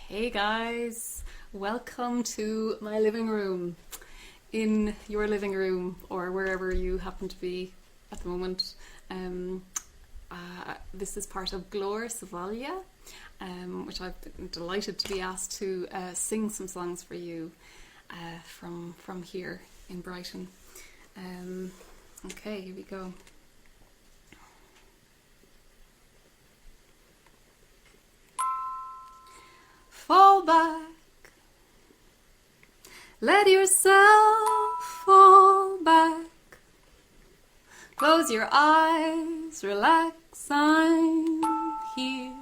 Hey guys, welcome to my living room, in your living room or wherever you happen to be at the moment. This is part of Glór Sa Bhaile, which I've been delighted to be asked to sing some songs for you from here in Brighton. Okay, here we go. Fall back, let yourself fall back, close your eyes, relax, I'm here.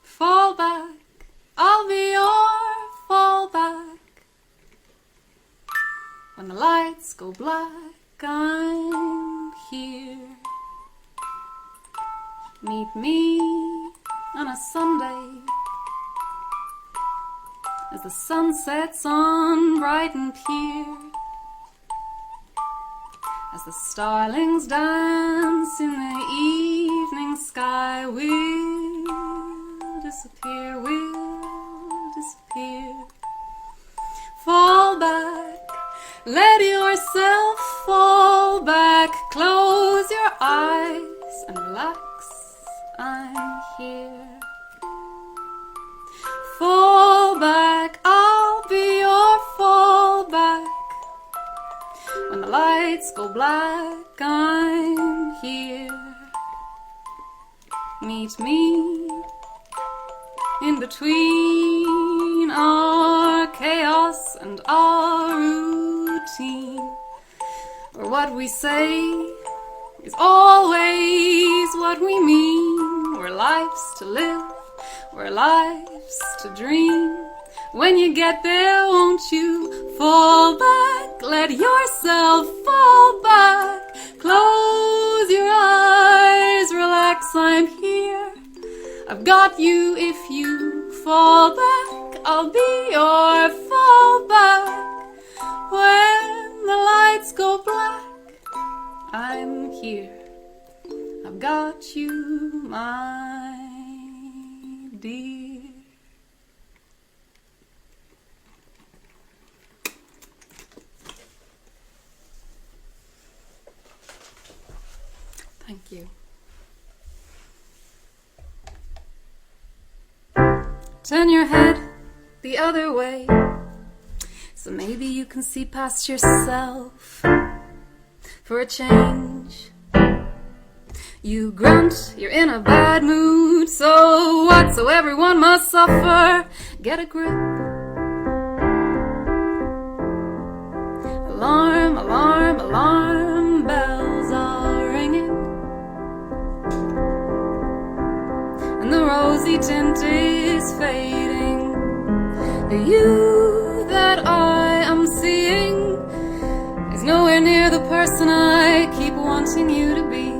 Fall back, I'll be your fallback. When the lights go black, I'm here. Meet me on a Sunday as the sun sets on Brighton Pier, as the starlings dance in the evening sky. We'll disappear, we'll disappear. Fall back, let yourself fall back, close your eyes and relax, I'm here. Fall back, I'll be your fallback. When the lights go black, I'm here. Meet me in between our chaos and our routine, where what we say is always what we mean. We're life's to live, we're life's to dream. When you get there, won't you fall back? Let yourself fall back. Close your eyes, relax, I'm here. I've got you if you fall back. I'll be your fallback. When the lights go black, I'm here. I've got you, my dear. Thank you. Turn your head the other way, so maybe you can see past yourself. For a change, you grunt, you're in a bad mood. So what? So everyone must suffer. Get a grip. Alarm, alarm, alarm bells are ringing, and the rosy tint is fading. The you that I am seeing is nowhere near the person I keep wanting you to be.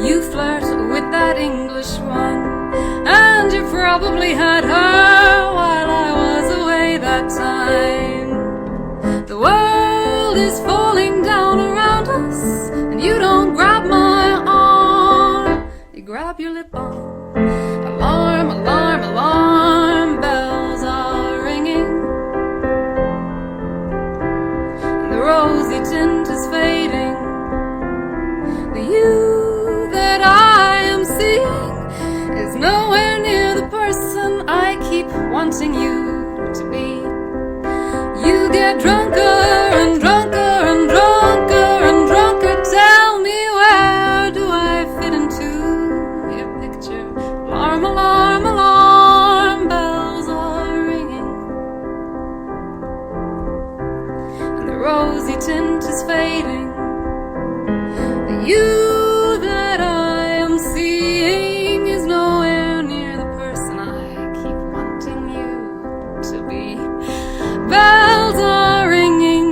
You flirt with that English one, and you probably had her while I was away that time. The world is falling down around us, and you don't grab my arm, you grab your lip balm. Alarm, alarm, alarm bells are ringing, and the rosy tint is fading. The you that I am seeing is nowhere near the person I keep wanting you to be. You get drunker and drunker and drunker and drunker. Tell me, where do I fit into your picture? Alarm, alarm, alarm bells are ringing, and the rosy tint is fading. The you that I am seeing is nowhere near the person I keep wanting you to be. Bells are ringing,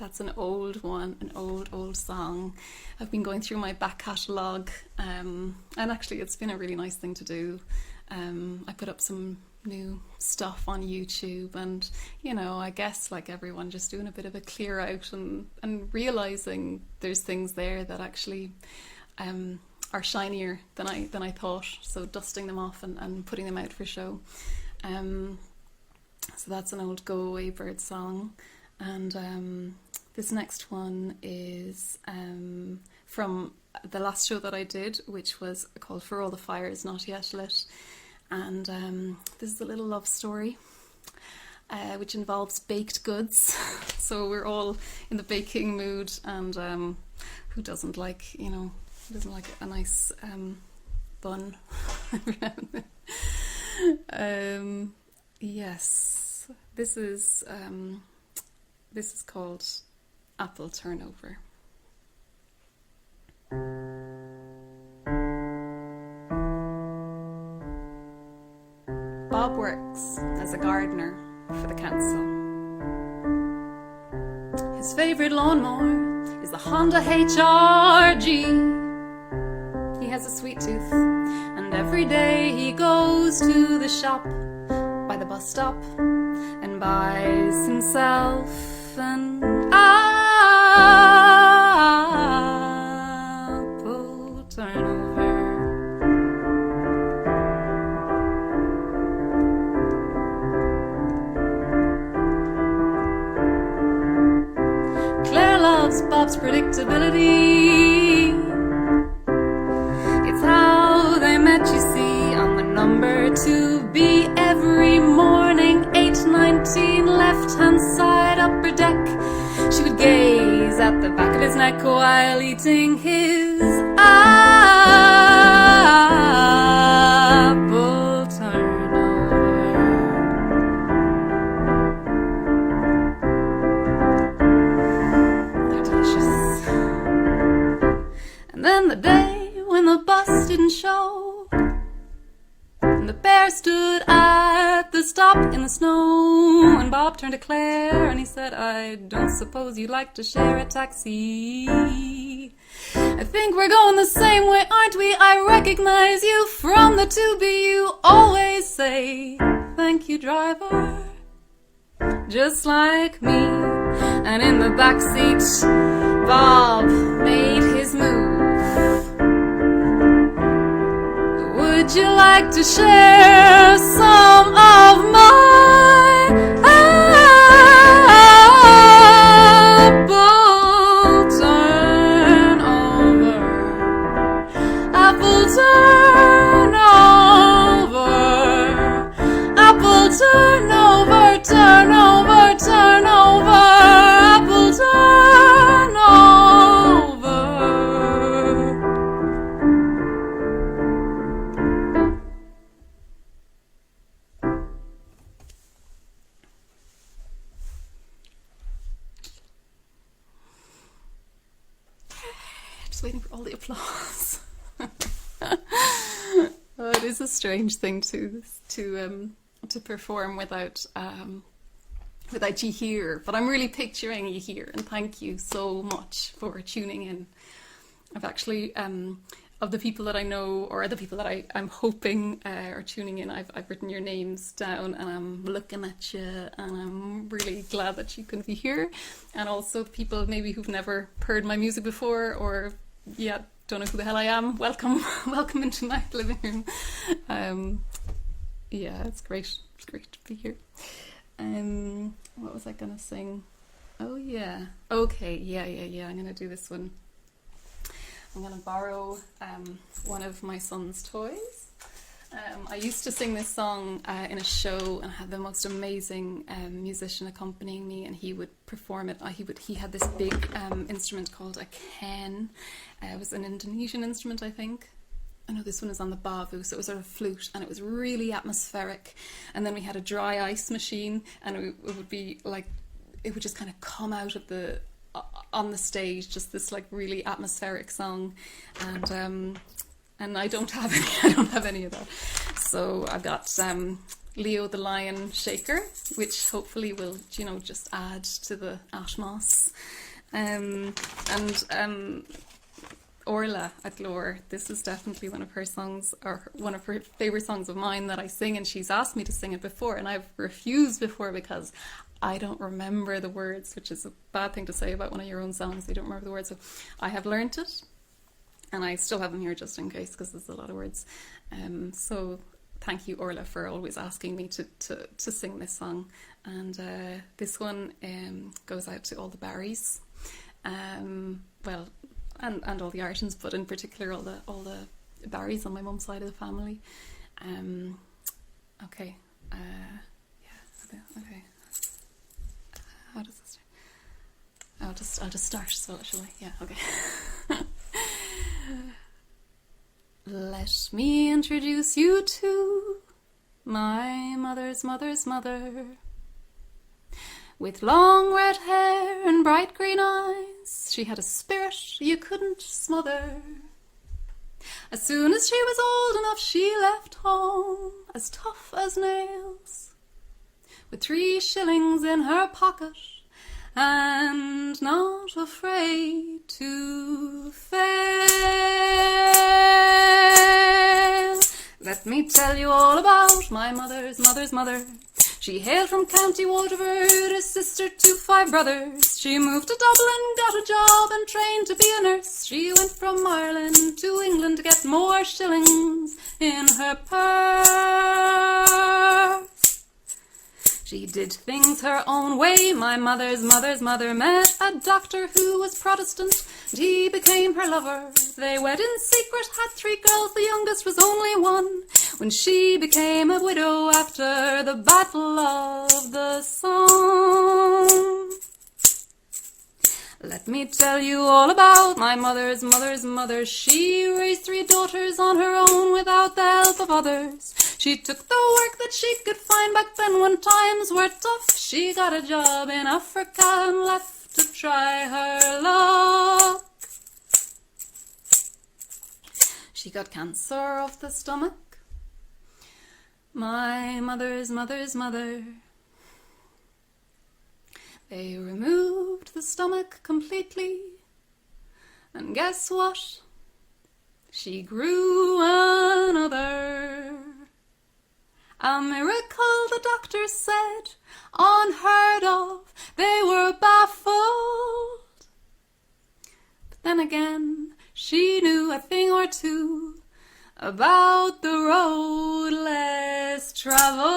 That's an old one, an old song. I've been going through my back catalogue, and actually it's been a really nice thing to do. I put up some new stuff on YouTube, and I guess like everyone, just doing a bit of a clear out and realising there's things there that actually are shinier than I thought. So dusting them off and putting them out for show. So that's an old Go Away Bird song. And this next one is from the last show that I did, which was called For All the Fires Not Yet Lit. And this is a little love story, which involves baked goods. So we're all in the baking mood, and who doesn't like, a nice bun? Yes, this is called Apple Turnover. Bob works as a gardener for the council. His favourite lawnmower is the Honda HRG. He has a sweet tooth, and every day he goes to the shop by the bus stop and buys himself an apple turnover. Claire loves Bob's predictability. It's how they met, you see, on the number 2B every morning, 8:19, left-hand side, upper deck. She would gaze at the back of his neck while eating his apple turnover. They're delicious. And then the day when the bus didn't show, and the bear stood at the stop in the snow, and Bob turned to Claire and he said, I don't suppose you'd like to share a taxi. I think we're going the same way, aren't we? I recognize you from the 2B. You always say, thank you, driver, just like me. And in the back seat, Bob made his move. Would you like to share some of my apple turnover? Apple turnover. Apple turnover, turnover, turnover. Apple turnover. Just waiting for all the applause. Oh, it is a strange thing to perform without you here, but I'm really picturing you here, and thank you so much for tuning in. I've actually of the people that I know, or the people that I'm hoping are tuning in, I've written your names down, and I'm looking at you, and I'm really glad that you can be here. And also people maybe who've never heard my music before, or don't know who the hell I am. Welcome into my living room. It's great to be here. What was I gonna sing? Oh yeah, okay, yeah, I'm gonna do this one. I'm gonna borrow one of my son's toys. I used to sing this song in a show, and had the most amazing musician accompanying me, and he would perform it. He had this big instrument called a ken. It was an Indonesian instrument, I think. I know this one is on the bavu, so it was sort of flute, and it was really atmospheric. And then we had a dry ice machine, and it would be like, it would just kind of come out of on the stage, just this like really atmospheric song. And I don't have any of that. So I've got Leo the Lion Shaker, which hopefully will, just add to the atmos. And Orla at Glór, this is definitely one of her songs, or one of her favourite songs of mine that I sing, and she's asked me to sing it before, and I've refused before because I don't remember the words, which is a bad thing to say about one of your own songs. You don't remember the words, so I have learnt it, and I still have them here just in case, because there's a lot of words. So thank you, Orla, for always asking me to sing this song. And this one goes out to all the Barrys, and all the Iretons, but in particular all the Barrys on my mum's side of the family. Okay. Okay. How does this start? I'll just start, so shall I? Yeah, okay. Let me introduce you to my mother's mother's mother. With long red hair and bright green eyes, she had a spirit you couldn't smother. As soon as she was old enough, she left home, as tough as nails, with 3 shillings in her pocket, and not afraid to fail. Let me tell you all about my mother's mother's mother. She hailed from County Waterford, a sister to 5 brothers. She moved to Dublin, got a job and trained to be a nurse. She went from Ireland to England to get more shillings in her purse. She did things her own way. My mother's mother's mother met a doctor who was Protestant, and he became her lover. They wed in secret, had 3 girls, the youngest was only 1, when she became a widow after the Battle of the Somme. Let me tell you all about my mother's mother's mother. She raised 3 daughters on her own without the help of others. She took the work that she could find back then when times were tough. She got a job in Africa and left to try her luck. She got cancer of the stomach. My mother's mother's mother. They removed the stomach completely, and guess what? She grew another. A miracle, the doctor said, unheard of. They were baffled. But then again, she knew a thing or two about the road less traveled.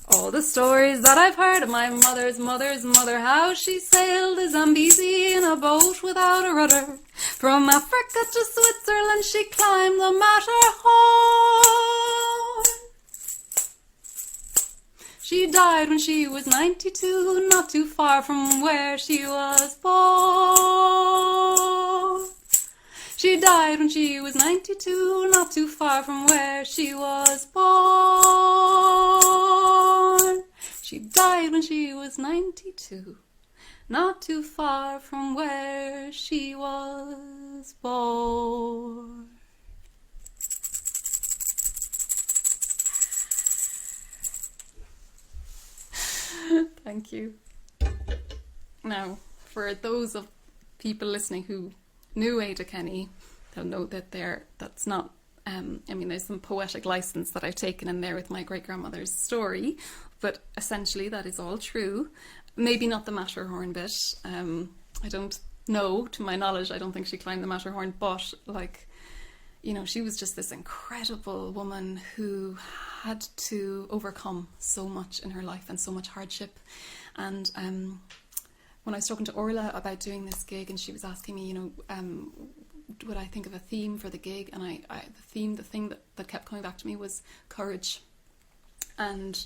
All the stories that I've heard of my mother's mother's mother, how she sailed the Zambezi in a boat without a rudder. From Africa to Switzerland she climbed the Matterhorn. She died when she was 92, not too far from where she was born. She died when she was 92, not too far from where she was born. She died when she was 92, not too far from where she was born. Thank you. Now, for those of people listening who knew Ada Kenny, they'll know that that's not, there's some poetic license that I've taken in there with my great-grandmother's story, but essentially that is all true. Maybe not the Matterhorn bit. I don't know, to my knowledge, I don't think she climbed the Matterhorn, but she was just this incredible woman who had to overcome so much in her life and so much hardship. And when I was talking to Orla about doing this gig, and she was asking me, would I think of a theme for the gig? And the thing that kept coming back to me was courage, and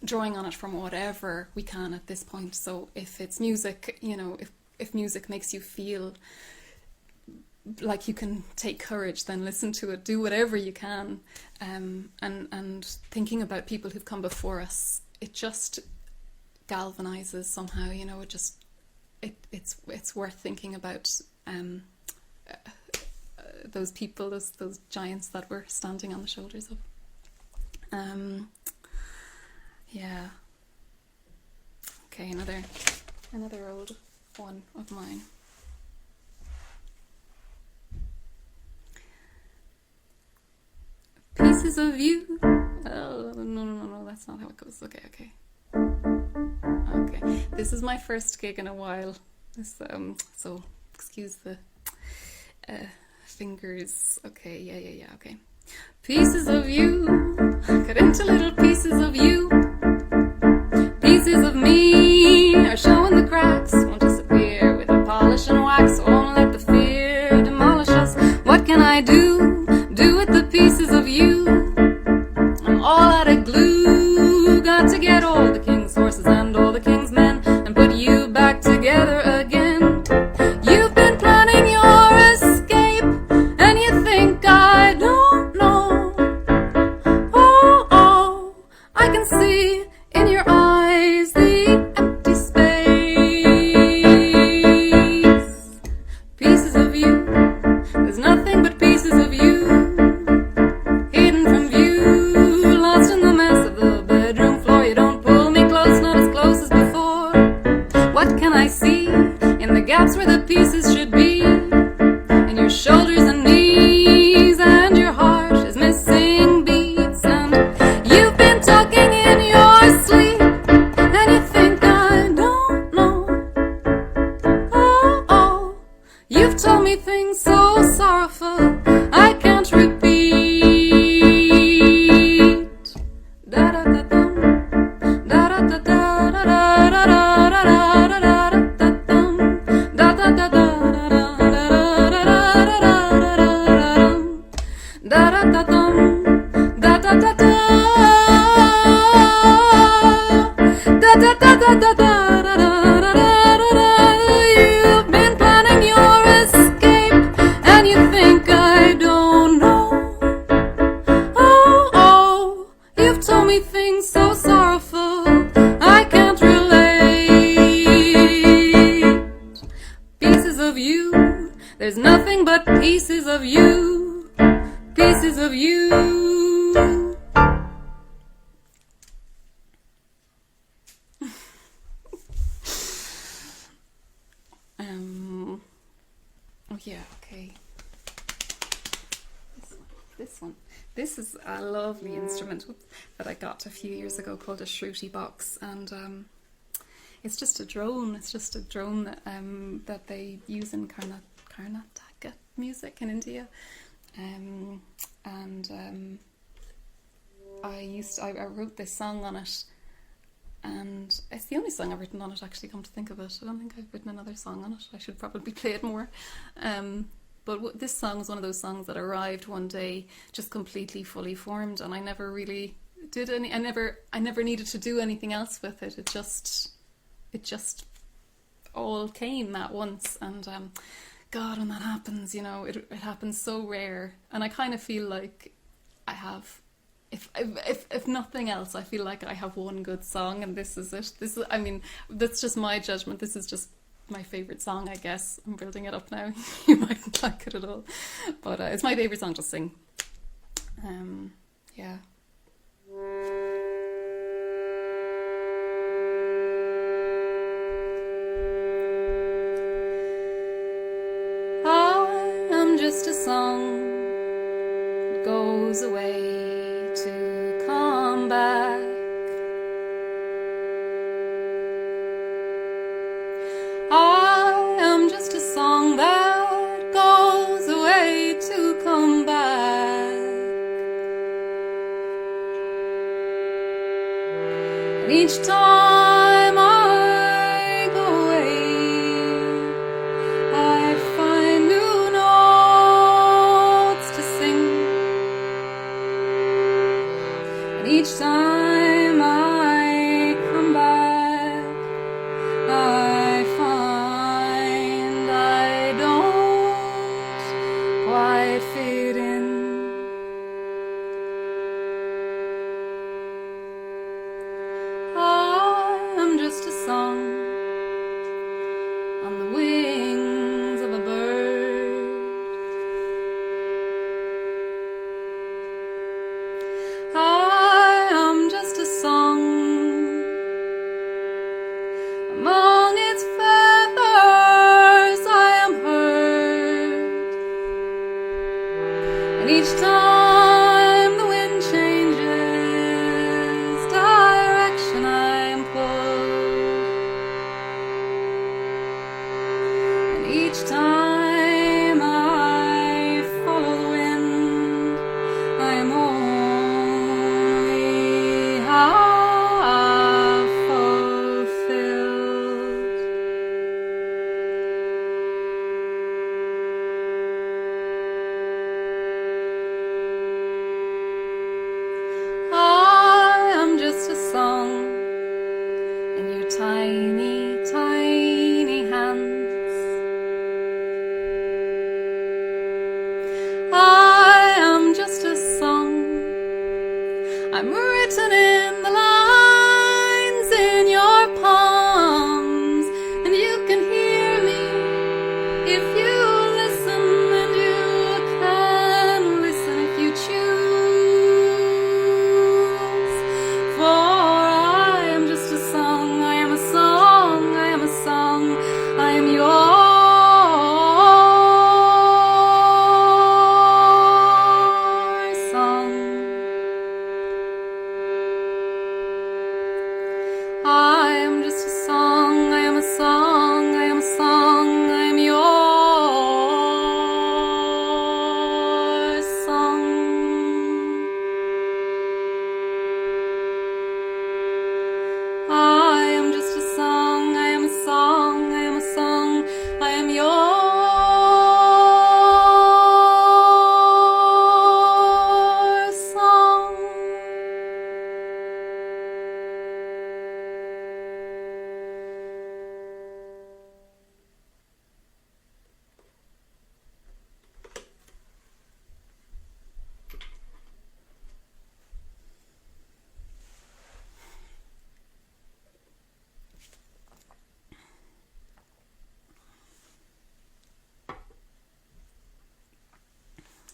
drawing on it from whatever we can at this point. So if it's music, if music makes you feel like you can take courage, then listen to it, do whatever you can. And thinking about people who've come before us, it just galvanizes somehow, it's worth thinking about those people, those giants that we're standing on the shoulders of. Yeah. Okay, another old one of mine. Pieces of you. Oh, no, that's not how it goes. Okay. This is my first gig in a while. So excuse the fingers. Okay, yeah. Okay. Pieces of you. Cut into little pieces of you. Pieces of me are showing the cracks. Won't disappear with a polish and wax. Won't let the fear demolish us. What can I do? Do with the pieces of you. I'm all out of glue. Got to get all the king's horses and all the king's men and put you back together again. You've been planning your escape and you think I don't know. Oh, I can see in your eyes the empty space. Pieces of you, there's nothing but pieces of you. Hidden from view, lost in the mess of the bedroom floor. You don't pull me close, not as close as before. What can I see in the gaps where the pieces should be? In your shoulders and knees, and your heart is missing beats. And you've been talking in your sleep, and you think I don't know. Oh, you've told me things so sorrowful I can't repeat. Da da da dum, da da da da da da da da da da da dum, da da da da da da da da dum, da da da da da da da da da. You've been planning your escape, and you think I don't know. Oh, you've told me things so sorrowful I can't relate. Pieces of you, there's nothing but pieces of you. Pieces of you. Oh yeah, okay. This one. This is a lovely instrument that I got a few years ago called a shruti box, and it's just a drone. It's just a drone that they use in Karnataka music in India, I wrote this song on it. And it's the only song I've written on it, actually, come to think of it. I don't think I've written another song on it. I should probably play it more. But this song was one of those songs that arrived one day just completely fully formed, and I never really did any. I never needed to do anything else with it. It just all came at once, and God, when that happens, it happens so rare. And I kind of feel like I have. If nothing else, I feel like I have one good song, and this is it. That's just my judgment. This is just my favourite song, I guess. I'm building it up now. You mightn't like it at all, but it's my favourite song to sing. Yeah. I am just a song that goes away to come back. I am just a song that goes away to come back. And each time I go away, I find new notes to sing. And each time I come back, I find I don't quite fit in. I'm just a song on the wings of a bird. And each time the wind changes direction, I am pulled. And each time I follow the wind, I am only half fulfilled. I am just a song in your tiny, tiny hands. I am just a song. I'm written in the lines in your palms, and you can hear me if you listen, and you can listen if you choose. For I am just a song, I am a song, I am a song, I am your song. I am just a song, I am a song, I am a song, I am your song. I am just a song, I am a song, I am a song, I am your song.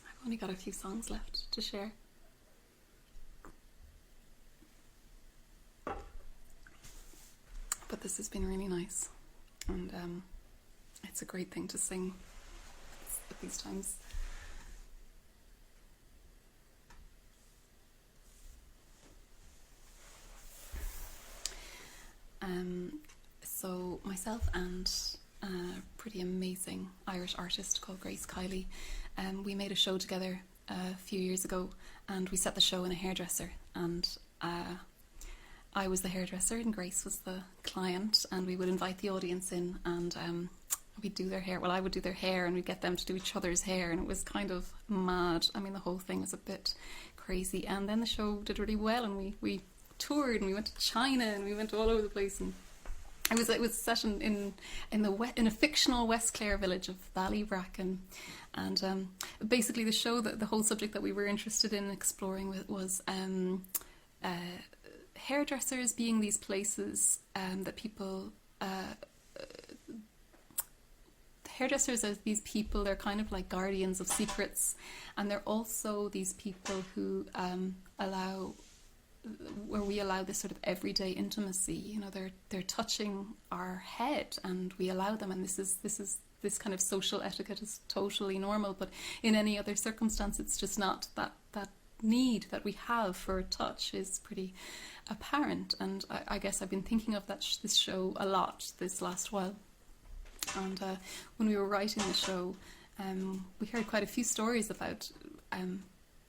I've only got a few songs left to share. But this has been really nice, and it's a great thing to sing at these times. So myself and a pretty amazing Irish artist called Grace Kiley, we made a show together a few years ago, and we set the show in a hairdresser, and I was the hairdresser and Grace was the client, and we would invite the audience in, and we'd do their hair. Well, I would do their hair, and we'd get them to do each other's hair, and it was kind of mad. I mean, the whole thing was a bit crazy, and then the show did really well, and we toured, and we went to China, and we went all over the place, and it was set in a fictional West Clare village of Ballybracken, and basically the show, the whole subject that we were interested in exploring was hairdressers being these places that people. Hairdressers are these people. They're kind of like guardians of secrets, and they're also these people who where we allow this sort of everyday intimacy. You know, they're touching our head, and we allow them. And this kind of social etiquette is totally normal. But in any other circumstance, it's just not. That need that we have for touch is pretty apparent. And I guess I've been thinking of this show a lot this last while. And when we were writing the show, we heard quite a few stories about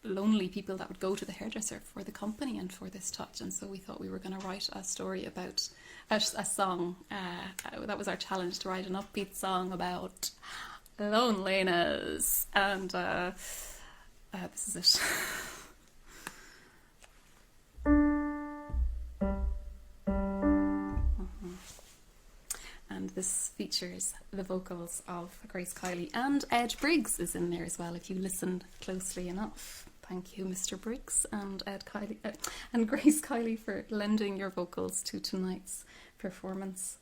lonely people that would go to the hairdresser for the company and for this touch, and so we thought we were going to write a story about a song. That was our challenge, to write an upbeat song about loneliness, and this is it. And this features the vocals of Grace Kiley, and Ed Briggs is in there as well, if you listened closely enough. Thank you, Mr. Briggs and Ed Kiley and Grace Kiley, for lending your vocals to tonight's performance.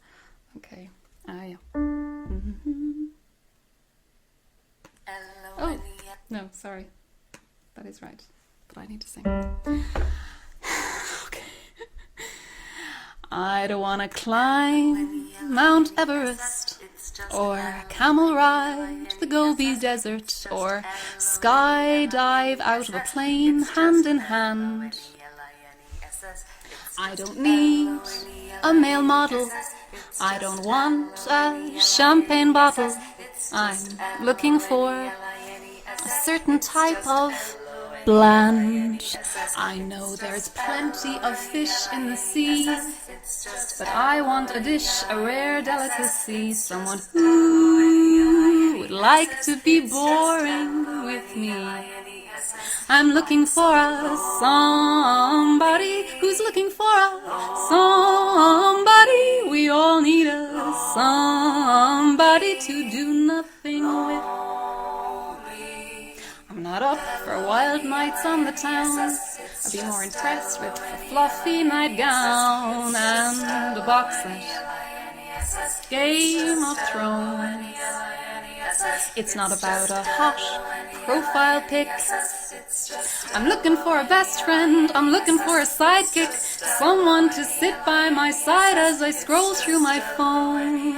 Okay. Yeah. Mm-hmm. Oh, no, sorry. That is right. But I need to sing. Okay. I don't want to climb Mount Everest. or camel ride the Gobi Desert, or skydive out of a plane hand in hand. I don't need a male model, I don't want a champagne bottle. I'm looking for a certain type of bland. I know there's plenty of fish in the sea, but I want a dish, a rare delicacy, someone who would like to be boring with me. I'm looking for a somebody who's looking for a somebody. We all need a somebody to do nothing with. I'm not up for wild nights on the town. I'd be more impressed with a fluffy nightgown and a box set. Game of Thrones. It's not about a hot profile pic. I'm looking for a best friend, I'm looking for a sidekick, someone to sit by my side as I scroll through my phone.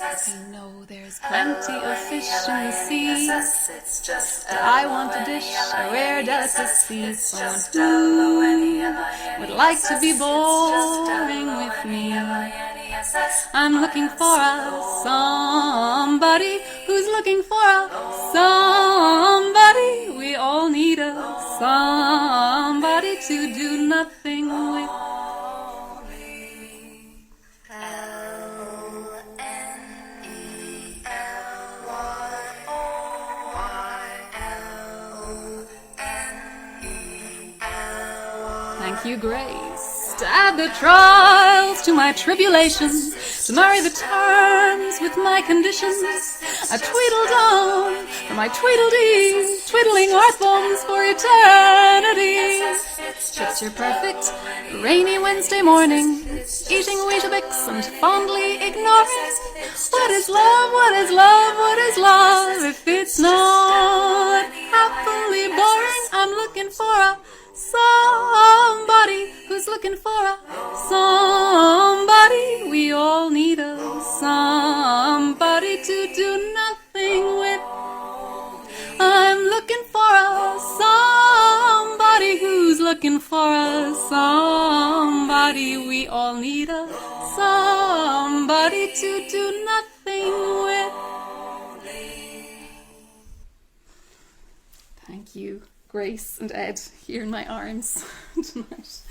I know there's plenty of fish in the sea, but I want a dish, a rare delicacy, someone who would like to be boring with me. I'm looking for a somebody who's looking for a somebody. We all need a somebody to do nothing with. Thank you, Grace. To add the trials to my tribulations, to marry the terms with my conditions, I tweedled on for my tweedledee, twiddling our thumbs for eternity. Picture perfect, rainy Wednesday morning, eating Weetabix and fondly ignoring. What is love, what is love, what is love, if it's not happily boring? I'm looking for a somebody who's looking for a somebody. We all need a somebody to do nothing with. I'm looking for a somebody who's looking for a somebody. We all need a somebody to do nothing with. Thank you, Grace and Ed, here in my arms tonight.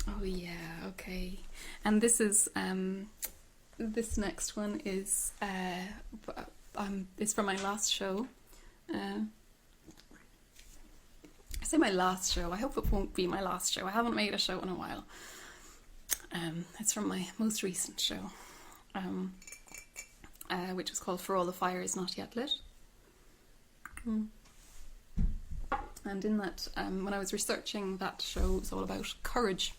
Oh yeah, okay. And this is this next one is it's from my last show. I say my last show. I hope it won't be my last show. I haven't made a show in a while. It's from my most recent show, which was called For All the Fire Is Not Yet Lit. And in that, when I was researching that show, it was all about courage.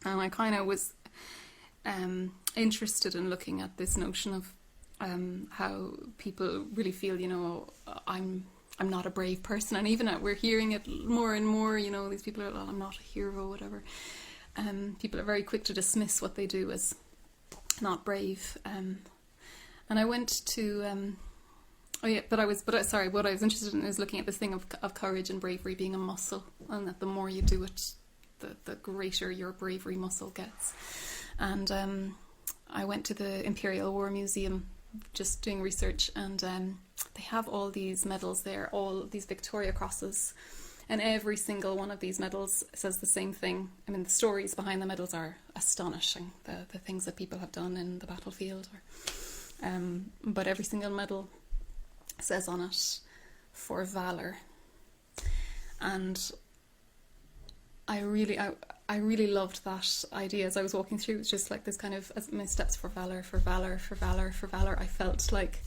And I kind of was interested in looking at this notion of how people really feel, you know, I'm not a brave person. And even we're hearing it more and more, you know, these people are, oh, I'm not a hero, whatever. People are very quick to dismiss what they do as not brave. And I went to... what I was interested in is looking at this thing of courage and bravery being a muscle, and that the more you do it, the greater your bravery muscle gets. And I went to the Imperial War Museum just doing research, and they have all these medals there, all these Victoria Crosses, and every single one of these medals says the same thing. I mean, the stories behind the medals are astonishing, the things that people have done in the battlefield. But every single medal says on it, for valor. And I really loved that idea as I was walking through. It was just like this kind of, as my steps, for valor, for valor, for valor, for valor. I felt like,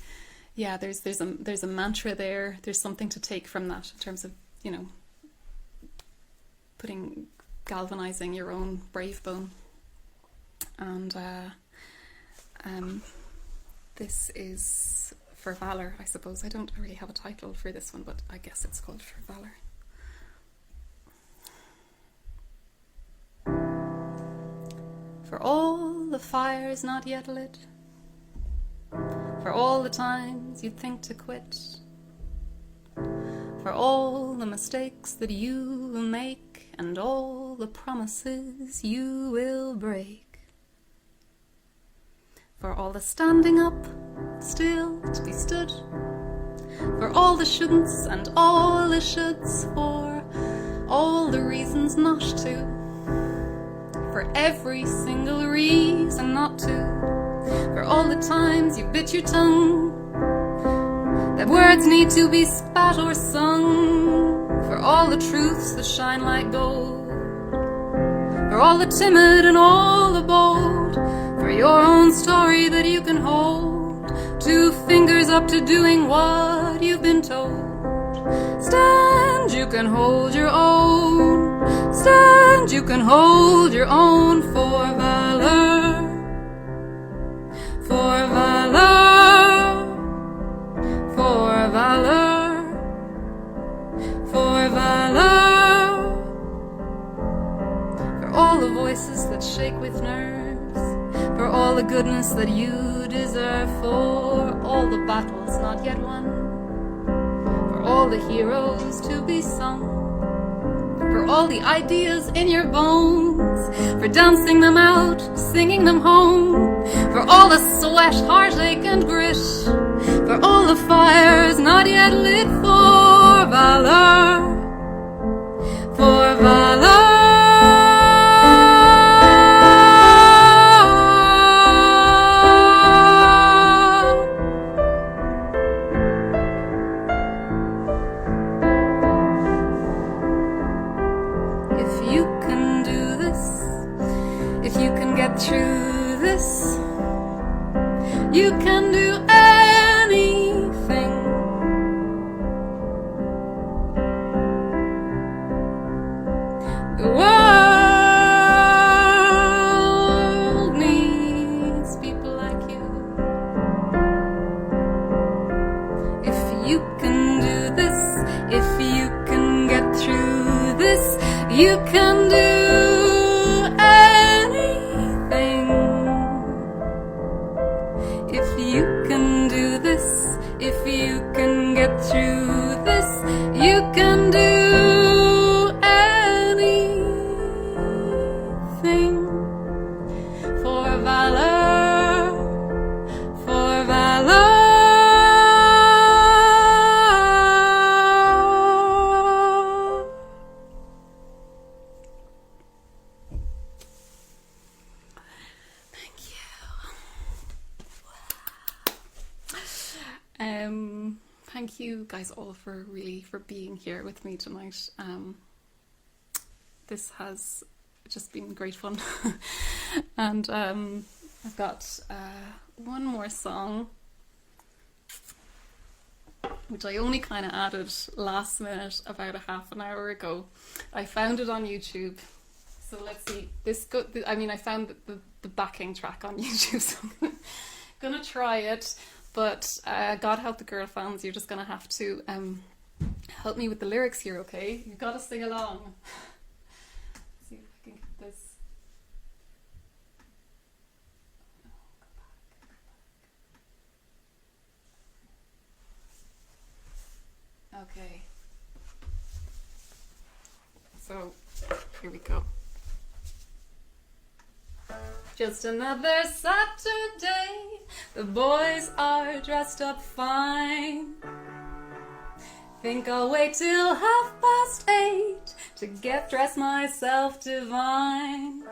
yeah, there's a mantra there. There's something to take from that in terms of, you know, galvanizing your own brave bone. And this is For Valor, I suppose. I don't really have a title for this one, but I guess it's called For Valor. For all the fires not yet lit, for all the times you'd think to quit, for all the mistakes that you will make and all the promises you will break, for all the standing up still to be stood, for all the shouldn'ts and all the shoulds, for all the reasons not to, for every single reason not to, for all the times you bit your tongue, that words need to be spat or sung, for all the truths that shine like gold, for all the timid and all the bold, for your own story that you can hold, 2 fingers up to doing what you've been told. Stand, you can hold your own. Stand, you can hold your own for valor. For valor. For valor. For valor. For all the voices that shake with nerves, for all the goodness that you deserve, for all the battles not yet won, for all the heroes to be sung, for all the ideas in your bones, for dancing them out, singing them home, for all the sweat, heartache and grit, for all the fires not yet lit, for valor, for valor. Through this, you can do anything. The world needs people like you. If you can do this, if you can get through this, you can do thank you guys all for being here with me tonight. This has just been great fun. And I've got one more song which I only kind of added last minute about a half an hour ago. I found it on YouTube, so let's see. I found the backing track on YouTube, so I'm gonna try it. But God help the girl fans, you're just going to have to help me with the lyrics here, okay? You've got to sing along. Let's see if I can get this. Okay. So, here we go. Just another Saturday, the boys are dressed up fine. Think I'll wait till 8:30 to get dressed myself divine.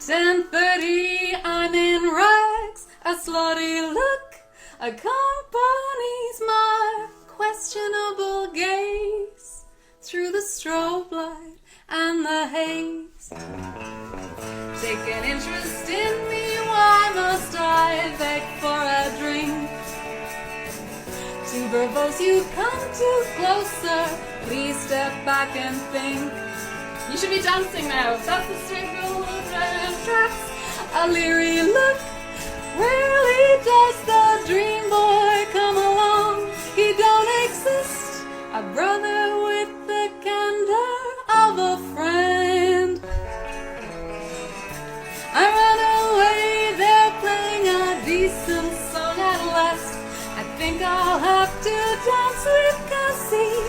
10:30, I'm in rags, a slutty look accompanies my questionable gaze through the strobe light and the haze. Take an interest in me, why must I beg for a drink? To verbose you come too closer, please step back and think. You should be dancing now, that's the signal of tracks. A leery look, rarely does the dream boy come along. He don't exist, a brother with the candor of a friend. think I'll have to dance with Cassie,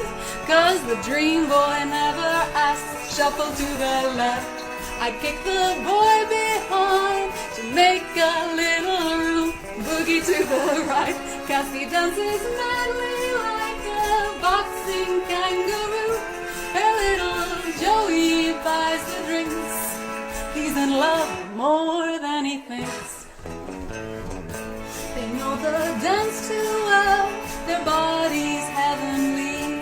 'cause the dream boy never asks. Shuffle to the left, I kick the boy behind to make a little room. Boogie to the right, Cassie dances madly like a boxing kangaroo. Her little Joey buys the drinks. He's in love more than he thinks. They know the dance too well, their bodies heavenly.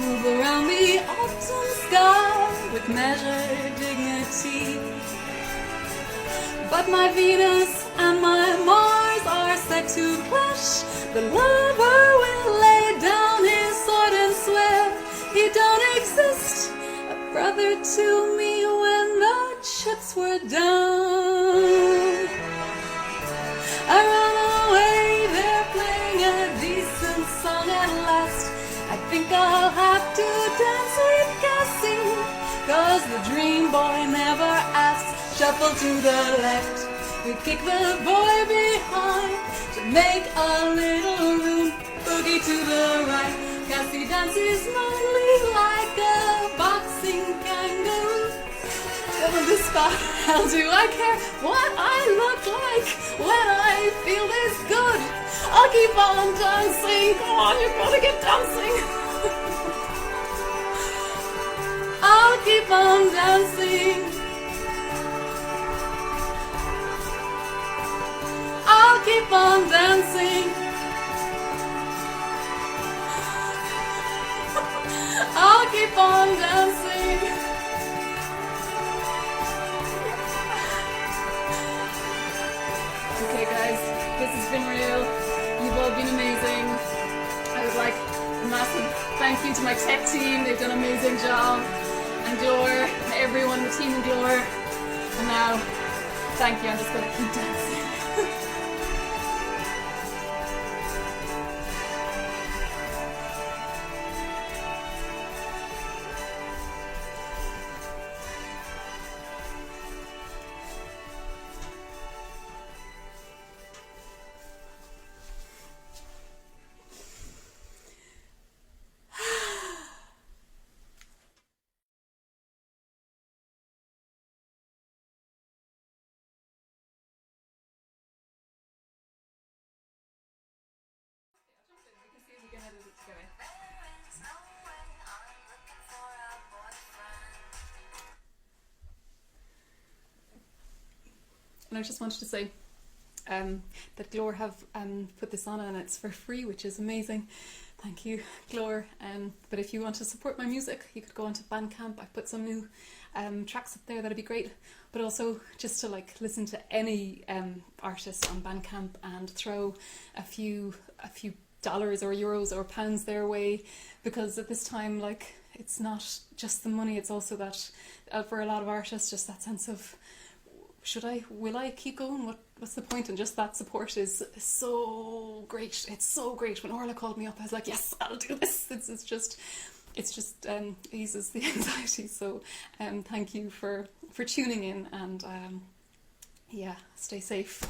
Move around the autumn sky with measured dignity. But my Venus and my Mars are set to clash. The lover will lay down his sword and swear he don't exist. A brother to me when the chips were down. I run away, they're playing a decent song at last. I think I'll have to dance with Cassie, 'cause the dream boy never asks. Shuffle to the left, we kick the boy behind to make a little room. Boogie to the right, Cassie dances madly like a boxing kangaroo. Over the spot, how do I care what I look like when I feel this good? I'll keep on dancing. Come on, you're gonna get dancing. I'll keep on dancing. I'll keep on dancing. I'll keep on dancing. Okay guys, this has been real. You've all been amazing. I would like a massive thank you to my tech team. They've done an amazing job. And Glór, everyone, the team in Glór. And now, thank you. I'm just going to keep dancing. And I just wanted to say that Glór have put this on and it's for free, which is amazing. Thank you, Glór. But if you want to support my music, you could go onto Bandcamp. I put some new tracks up there, that'd be great. But also just to like listen to any artist on Bandcamp and throw a few dollars or euros or pounds their way, because at this time, like, it's not just the money, it's also that for a lot of artists, just that sense of, will I keep going? What's the point? And just that support is so great. It's so great. When Orla called me up, I was like, yes, I'll do this. It's just eases the anxiety. So thank you for tuning in, and yeah, stay safe.